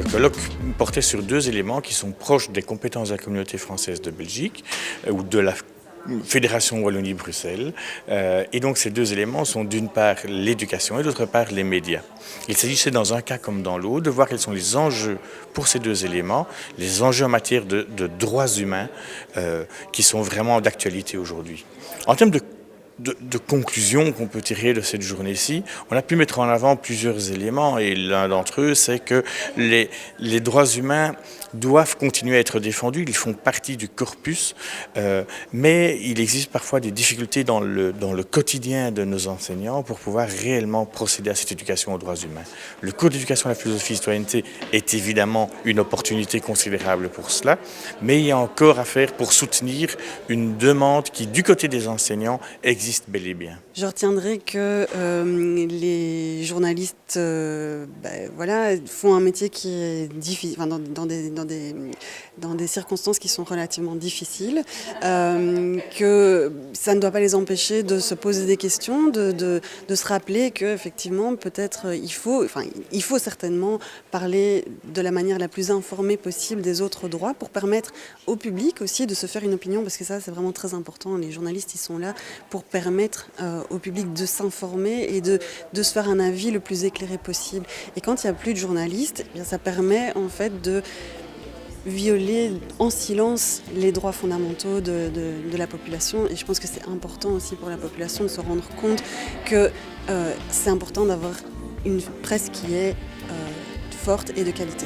colloque portait sur deux éléments qui sont proches des compétences de la communauté française de Belgique ou de la Fédération Wallonie-Bruxelles. Et donc ces deux éléments sont d'une part l'éducation et d'autre part les médias. Il s'agissait dans un cas comme dans l'autre de voir quels sont les enjeux pour ces deux éléments, les enjeux en matière de droits humains qui sont vraiment d'actualité aujourd'hui. En termes de conclusions qu'on peut tirer de cette journée-ci, on a pu mettre en avant plusieurs éléments et l'un d'entre eux, c'est que les droits humains doivent continuer à être défendus, ils font partie du corpus, mais il existe parfois des difficultés dans le quotidien de nos enseignants pour pouvoir réellement procéder à cette éducation aux droits humains. Le cours d'éducation à la philosophie et citoyenneté est évidemment une opportunité considérable pour cela, mais il y a encore à faire pour soutenir une demande qui, du côté des enseignants, existe bel et bien. Je retiendrai que les journalistes voilà, font un métier qui est difficile, enfin, dans des circonstances qui sont relativement difficiles, que ça ne doit pas les empêcher de se poser des questions, de se rappeler qu'effectivement peut-être il faut certainement parler de la manière la plus informée possible des autres droits pour permettre au public aussi de se faire une opinion, parce que ça c'est vraiment très important. Les journalistes ils sont là pour permettre au public de s'informer et de se faire un avis le plus éclairé possible. Et quand il n'y a plus de journalistes, eh bien, ça permet en fait de violer en silence les droits fondamentaux de la population. Et je pense que c'est important aussi pour la population de se rendre compte que c'est important d'avoir une presse qui est forte et de qualité.